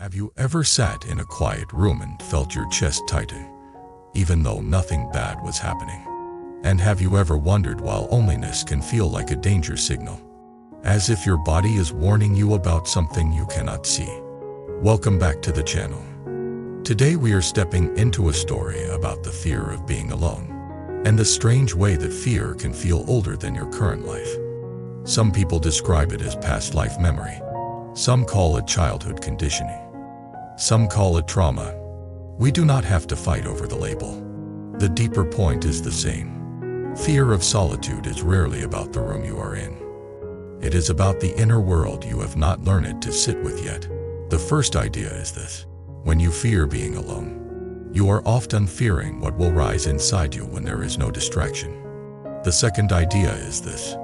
Have you ever sat in a quiet room and felt your chest tighten, even though nothing bad was happening? And have you ever wondered why loneliness can feel like a danger signal, as if your body is warning you about something you cannot see? Welcome back to the channel. Today we are stepping into a story about the fear of being alone, and the strange way that fear can feel older than your current life. Some people describe it as past life memory. Some call it childhood conditioning. Some call it trauma. We do not have to fight over the label. The deeper point is the same. Fear of solitude is rarely about the room you are in. It is about the inner world you have not learned to sit with yet. The first idea is this: when you fear being alone, you are often fearing what will rise inside you when there is no distraction. The second idea is this: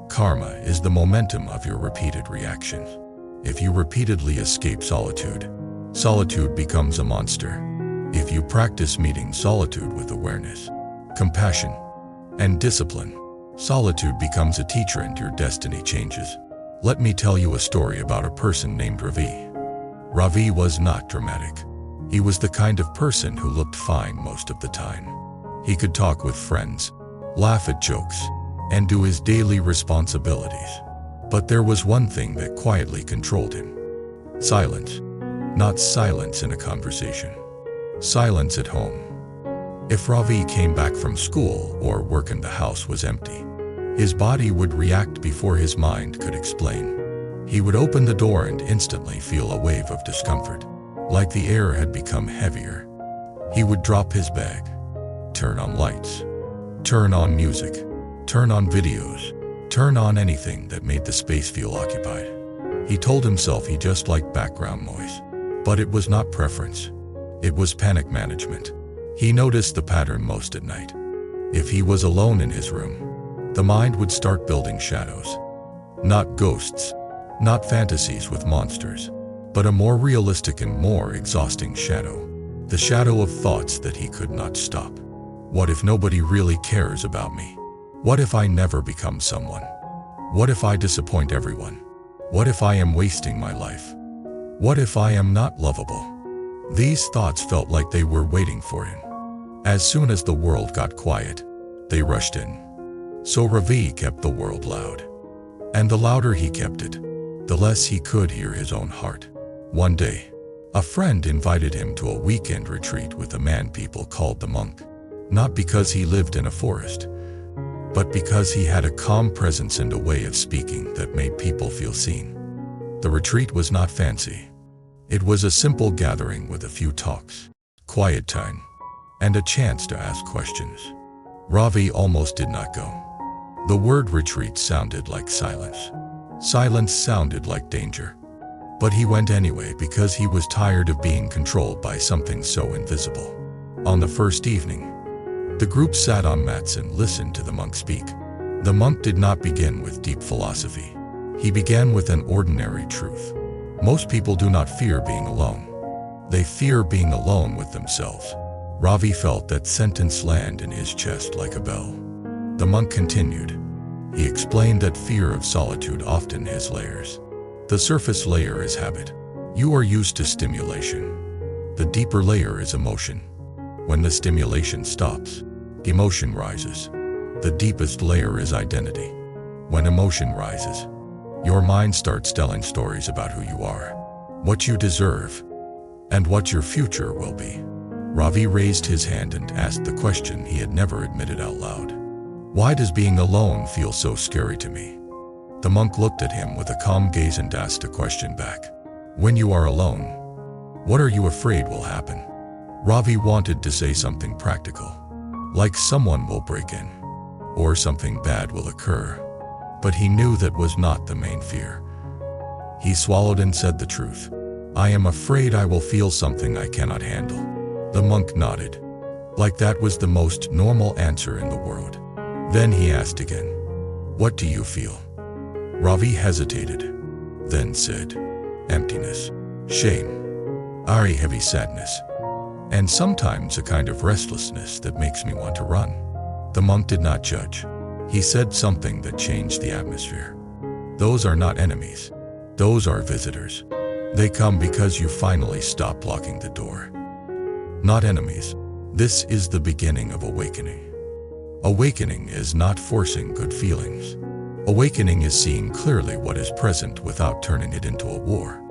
karma is the momentum of your repeated reactions. If you repeatedly escape solitude, solitude becomes a monster. If you practice meeting solitude with awareness, compassion, and discipline, solitude becomes a teacher and your destiny changes. Let me tell you a story about a person named Ravi. Ravi was not dramatic. He was the kind of person who looked fine most of the time. He could talk with friends, laugh at jokes, and do his daily responsibilities. But there was one thing that quietly controlled him. Silence. Not silence in a conversation. Silence at home. If Ravi came back from school or work and the house was empty, his body would react before his mind could explain. He would open the door and instantly feel a wave of discomfort, like the air had become heavier. He would drop his bag, turn on lights, turn on music, turn on videos, turn on anything that made the space feel occupied. He told himself he just liked background noise, but it was not preference. It was panic management. He noticed the pattern most at night. If he was alone in his room, the mind would start building shadows. Not ghosts, not fantasies with monsters, but a more realistic and more exhausting shadow. The shadow of thoughts that he could not stop. What if nobody really cares about me? What if I never become someone? What if I disappoint everyone? What if I am wasting my life? What if I am not lovable? These thoughts felt like they were waiting for him. As soon as the world got quiet, they rushed in. So Ravi kept the world loud. And the louder he kept it, the less he could hear his own heart. One day, a friend invited him to a weekend retreat with a man people called the monk. Not because he lived in a forest, but because he had a calm presence and a way of speaking that made people feel seen. The retreat was not fancy. It was a simple gathering with a few talks, quiet time, and a chance to ask questions. Ravi almost did not go. The word retreat sounded like silence. Silence sounded like danger. But he went anyway because he was tired of being controlled by something so invisible. On the first evening, the group sat on mats and listened to the monk speak. The monk did not begin with deep philosophy. He began with an ordinary truth. Most people do not fear being alone. They fear being alone with themselves. Ravi felt that sentence land in his chest like a bell. The monk continued. He explained that fear of solitude often has layers. The surface layer is habit. You are used to stimulation. The deeper layer is emotion. When the stimulation stops, emotion rises. The deepest layer is identity. When emotion rises, your mind starts telling stories about who you are, what you deserve, and what your future will be. Ravi raised his hand and asked the question he had never admitted out loud. Why does being alone feel so scary to me? The monk looked at him with a calm gaze and asked a question back. When you are alone, what are you afraid will happen? Ravi wanted to say something practical, like someone will break in, or something bad will occur, but he knew that was not the main fear. He swallowed and said the truth. I am afraid I will feel something I cannot handle. The monk nodded, like that was the most normal answer in the world. Then he asked again, what do you feel? Ravi hesitated, then said, emptiness, shame, a heavy sadness, and sometimes a kind of restlessness that makes me want to run. The monk did not judge. He said something that changed the atmosphere. Those are not enemies. Those are visitors. They come because you finally stop blocking the door. Not enemies. This is the beginning of awakening. Awakening is not forcing good feelings. Awakening is seeing clearly what is present without turning it into a war.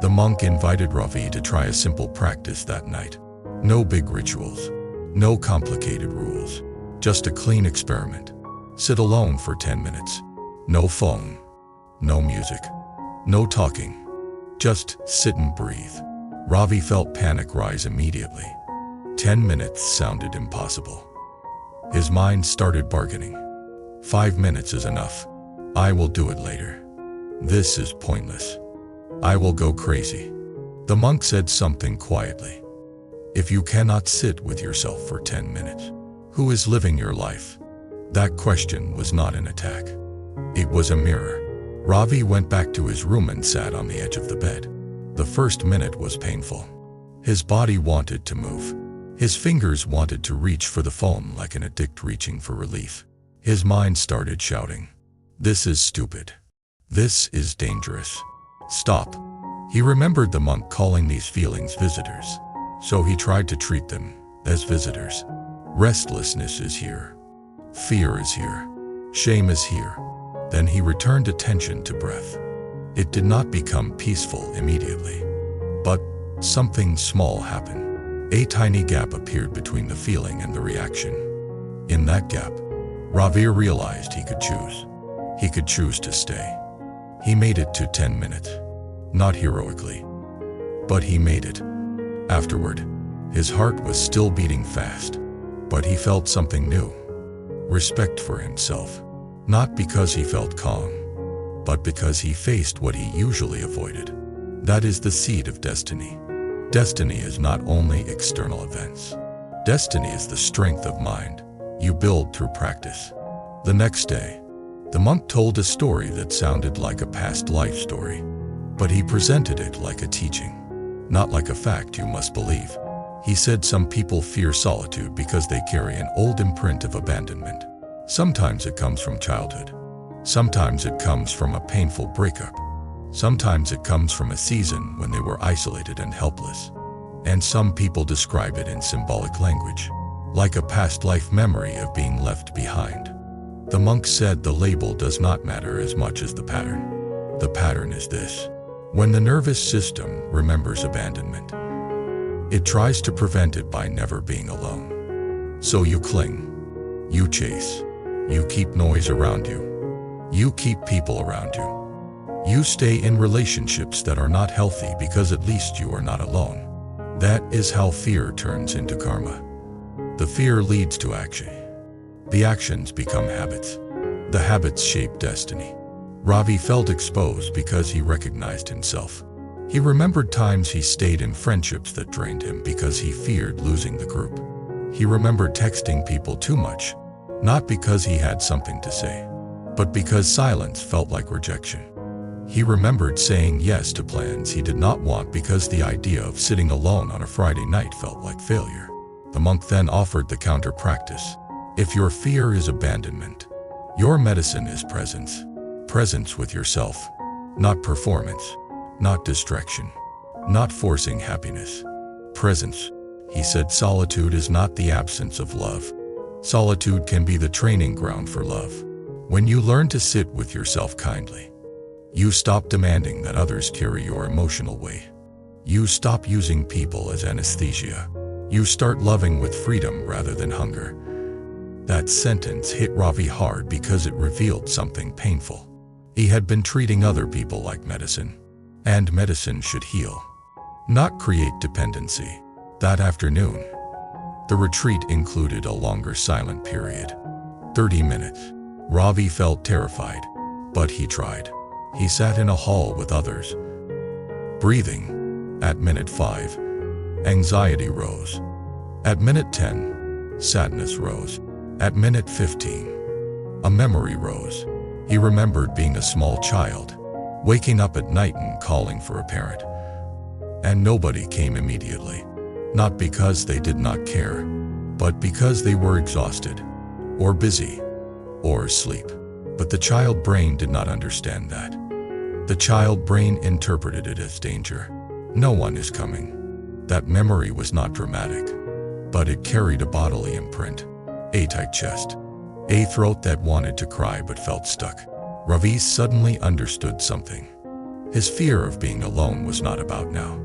The monk invited Ravi to try a simple practice that night. No big rituals, no complicated rules, just a clean experiment. Sit alone for 10 minutes. No phone, no music, no talking. Just sit and breathe. Ravi felt panic rise immediately. 10 minutes sounded impossible. His mind started bargaining. 5 minutes is enough. I will do it later. This is pointless. I will go crazy. The monk said something quietly. If you cannot sit with yourself for 10 minutes, who is living your life? That question was not an attack. It was a mirror. Ravi went back to his room and sat on the edge of the bed. The first minute was painful. His body wanted to move. His fingers wanted to reach for the phone like an addict reaching for relief. His mind started shouting, "This is stupid. This is dangerous. Stop." He remembered the monk calling these feelings visitors, so he tried to treat them as visitors. Restlessness is here. Fear is here. Shame is here. Then he returned attention to breath. It did not become peaceful immediately, but something small happened. A tiny gap appeared between the feeling and the reaction. In that gap, Ravi realized he could choose. He could choose to stay. He made it to 10 minutes. Not heroically, but he made it. Afterward, his heart was still beating fast, but he felt something new. Respect for himself. Not because he felt calm, but because he faced what he usually avoided. That is the seed of destiny. Destiny is not only external events. Destiny is the strength of mind you build through practice. The next day, the monk told a story that sounded like a past life story, but he presented it like a teaching, not like a fact you must believe. He said some people fear solitude because they carry an old imprint of abandonment. Sometimes it comes from childhood. Sometimes it comes from a painful breakup. Sometimes it comes from a season when they were isolated and helpless. And some people describe it in symbolic language, like a past life memory of being left behind. The monk said the label does not matter as much as the pattern. The pattern is this. When the nervous system remembers abandonment, it tries to prevent it by never being alone. So you cling, you chase, you keep noise around you, you keep people around you. You stay in relationships that are not healthy because at least you are not alone. That is how fear turns into karma. The fear leads to action. The actions become habits. The habits shape destiny. Ravi felt exposed because he recognized himself. He remembered times he stayed in friendships that drained him because he feared losing the group. He remembered texting people too much, not because he had something to say, but because silence felt like rejection. He remembered saying yes to plans he did not want because the idea of sitting alone on a Friday night felt like failure. The monk then offered the counter practice. If your fear is abandonment, your medicine is presence. Presence with yourself, not performance, not distraction, not forcing happiness. Presence. He said solitude is not the absence of love. Solitude can be the training ground for love. When you learn to sit with yourself kindly, you stop demanding that others carry your emotional weight. You stop using people as anesthesia. You start loving with freedom rather than hunger. That sentence hit Ravi hard because it revealed something painful. He had been treating other people like medicine, and medicine should heal, not create dependency. That afternoon, the retreat included a longer silent period, 30 minutes. Ravi felt terrified, but he tried. He sat in a hall with others, breathing. At minute 5, anxiety rose. At minute 10, sadness rose. At minute 15, a memory rose. He remembered being a small child, waking up at night and calling for a parent. And nobody came immediately. Not because they did not care, but because they were exhausted, or busy, or asleep. But the child brain did not understand that. The child brain interpreted it as danger. No one is coming. That memory was not dramatic, but it carried a bodily imprint. A tight chest. A throat that wanted to cry but felt stuck. Ravi suddenly understood something. His fear of being alone was not about now.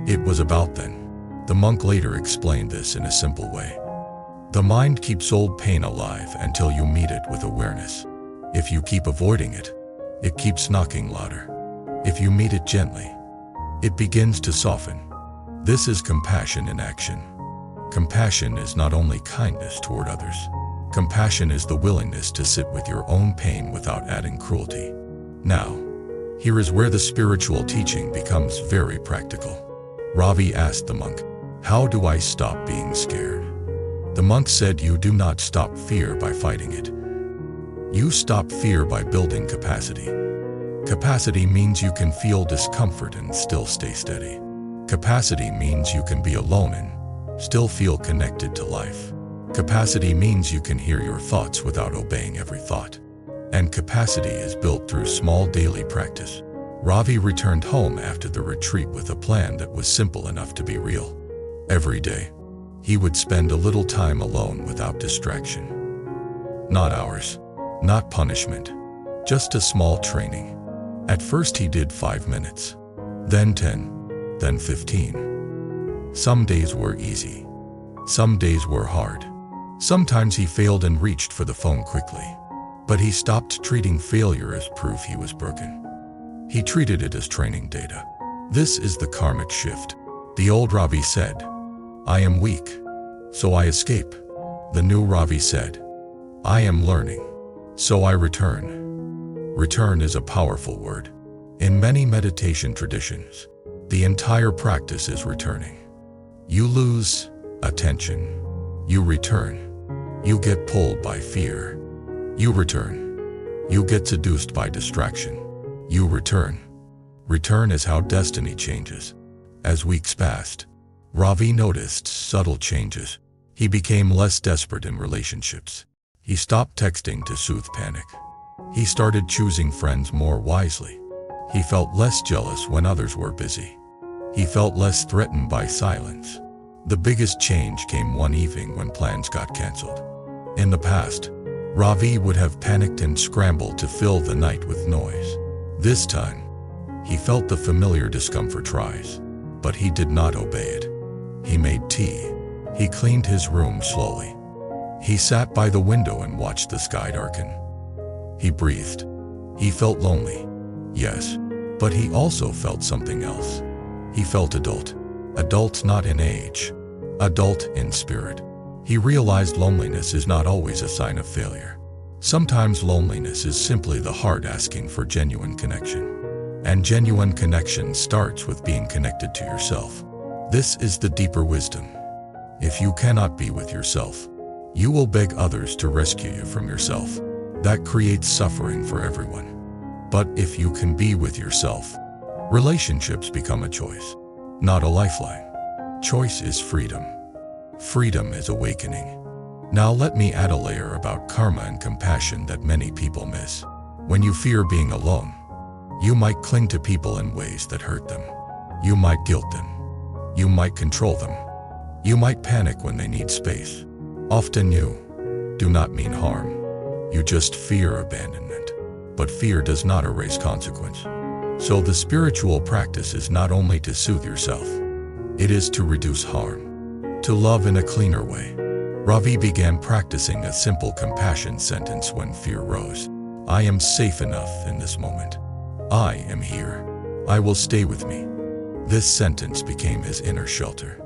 It was about then. The monk later explained this in a simple way. The mind keeps old pain alive until you meet it with awareness. If you keep avoiding it, it keeps knocking louder. If you meet it gently, it begins to soften. This is compassion in action. Compassion is not only kindness toward others. Compassion is the willingness to sit with your own pain without adding cruelty. Now, here is where the spiritual teaching becomes very practical. Ravi asked the monk, "How do I stop being scared?" The monk said, "You do not stop fear by fighting it. You stop fear by building capacity. Capacity means you can feel discomfort and still stay steady. Capacity means you can be alone and still feel connected to life. Capacity means you can hear your thoughts without obeying every thought. And capacity is built through small daily practice." Ravi returned home after the retreat with a plan that was simple enough to be real. Every day, he would spend a little time alone without distraction. Not hours, not punishment, just a small training. At first he did 5 minutes, then 10, then 15. Some days were easy. Some days were hard. Sometimes he failed and reached for the phone quickly. But he stopped treating failure as proof he was broken. He treated it as training data. This is the karmic shift. The old Ravi said, "I am weak, so I escape." The new Ravi said, "I am learning, so I return." Return is a powerful word. In many meditation traditions, the entire practice is returning. You lose attention. You return. You get pulled by fear. You return. You get seduced by distraction. You return. Return is how destiny changes. As weeks passed, Ravi noticed subtle changes. He became less desperate in relationships. He stopped texting to soothe panic. He started choosing friends more wisely. He felt less jealous when others were busy. He felt less threatened by silence. The biggest change came one evening when plans got canceled. In the past, Ravi would have panicked and scrambled to fill the night with noise. This time, he felt the familiar discomfort rise, but he did not obey it. He made tea. He cleaned his room slowly. He sat by the window and watched the sky darken. He breathed. He felt lonely, yes, but he also felt something else. He felt adult. Adult not in age, adult in spirit. He realized loneliness is not always a sign of failure. Sometimes loneliness is simply the heart asking for genuine connection. And genuine connection starts with being connected to yourself. This is the deeper wisdom. If you cannot be with yourself, you will beg others to rescue you from yourself. That creates suffering for everyone. But if you can be with yourself, relationships become a choice, not a lifeline. Choice is freedom. Freedom is awakening. Now let me add a layer about karma and compassion that many people miss. When you fear being alone, you might cling to people in ways that hurt them. You might guilt them. You might control them. You might panic when they need space. Often you do not mean harm. You just fear abandonment. But fear does not erase consequence. So the spiritual practice is not only to soothe yourself, it is to reduce harm, to love in a cleaner way. Ravi began practicing a simple compassion sentence when fear rose. I am safe enough in this moment. I am here. I will stay with me. This sentence became his inner shelter.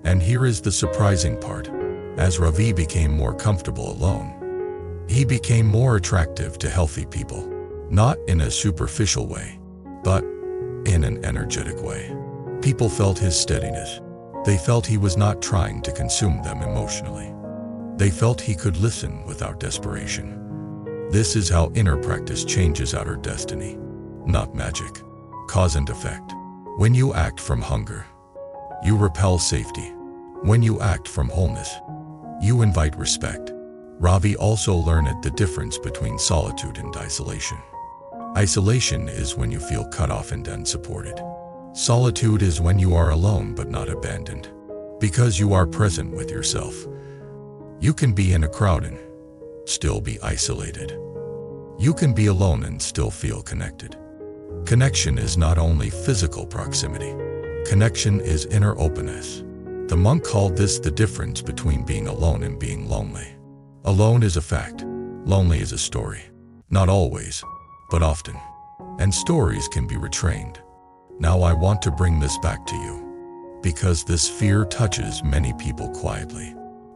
And here is the surprising part. As Ravi became more comfortable alone, he became more attractive to healthy people, not in a superficial way, but in an energetic way. People felt his steadiness. They felt he was not trying to consume them emotionally. They felt he could listen without desperation. This is how inner practice changes outer destiny, not magic. Cause and effect. When you act from hunger, you repel safety. When you act from wholeness, you invite respect. Ravi also learned the difference between solitude and isolation. Isolation is when you feel cut off and unsupported. Solitude is when you are alone but not abandoned, because you are present with yourself. You can be in a crowd and still be isolated. You can be alone and still feel connected. Connection is not only physical proximity. Connection is inner openness. The monk called this the difference between being alone and being lonely. Alone is a fact. Lonely is a story. Not always, but often. And stories can be retrained. Now I want to bring this back to you, because this fear touches many people quietly.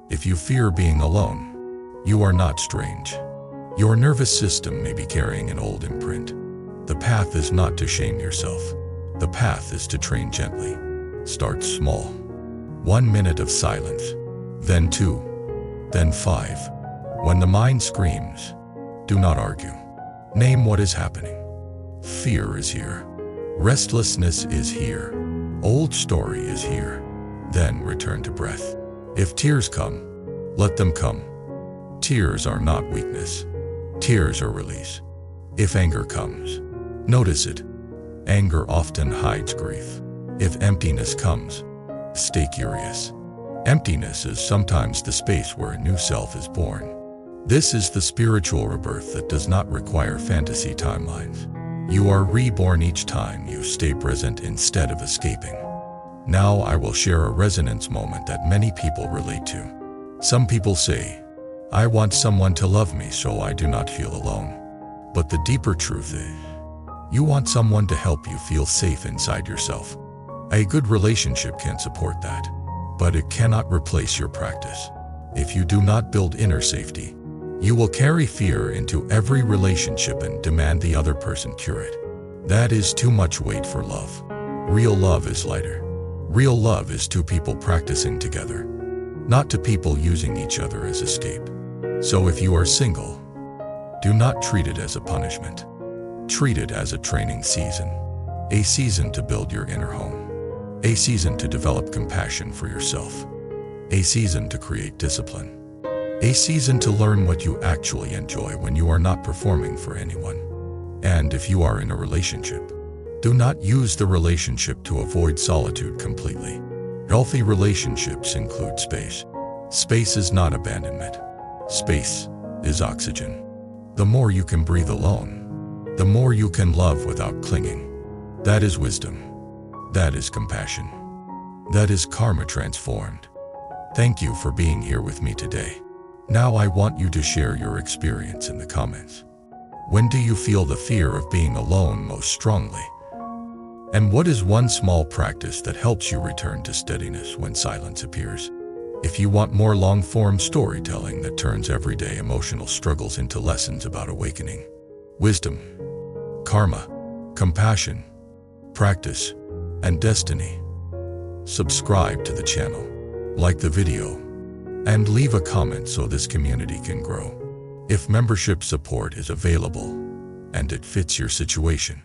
If you fear being alone, you are not strange. Your nervous system may be carrying an old imprint. The path is not to shame yourself. The path is to train gently. Start small. 1 minute of silence, then 2, then 5. When the mind screams, do not argue. Name what is happening. Fear is here. Restlessness is here. Old story is here. Then return to breath. If tears come, let them come. Tears are not weakness. Tears are release. If anger comes, notice it. Anger often hides grief. If emptiness comes, stay curious. Emptiness is sometimes the space where a new self is born. This is the spiritual rebirth that does not require fantasy timelines. You are reborn each time you stay present instead of escaping. Now I will share a resonance moment that many people relate to. Some people say, I want someone to love me so I do not feel alone. But the deeper truth is, you want someone to help you feel safe inside yourself. A good relationship can support that, but it cannot replace your practice. If you do not build inner safety, you will carry fear into every relationship and demand the other person cure it. That is too much weight for love. Real love is lighter. Real love is two people practicing together, not two people using each other as escape. So if you are single, do not treat it as a punishment. Treat it as a training season. A season to build your inner home. A season to develop compassion for yourself. A season to create discipline. A season to learn what you actually enjoy when you are not performing for anyone. And if you are in a relationship, do not use the relationship to avoid solitude completely. Healthy relationships include space. Space is not abandonment. Space is oxygen. The more you can breathe alone, the more you can love without clinging. That is wisdom. That is compassion. That is karma transformed. Thank you for being here with me today. Now I want you to share your experience in the comments. When do you feel the fear of being alone most strongly? And what is one small practice that helps you return to steadiness when silence appears? If you want more long-form storytelling that turns everyday emotional struggles into lessons about awakening, wisdom, karma, compassion, practice, and destiny, subscribe to the channel, like the video, and leave a comment so this community can grow. If membership support is available and it fits your situation,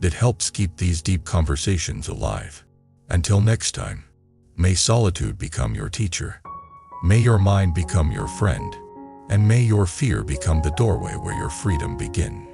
it helps keep these deep conversations alive. Until next time, may solitude become your teacher. May your mind become your friend. And may your fear become the doorway where your freedom begins.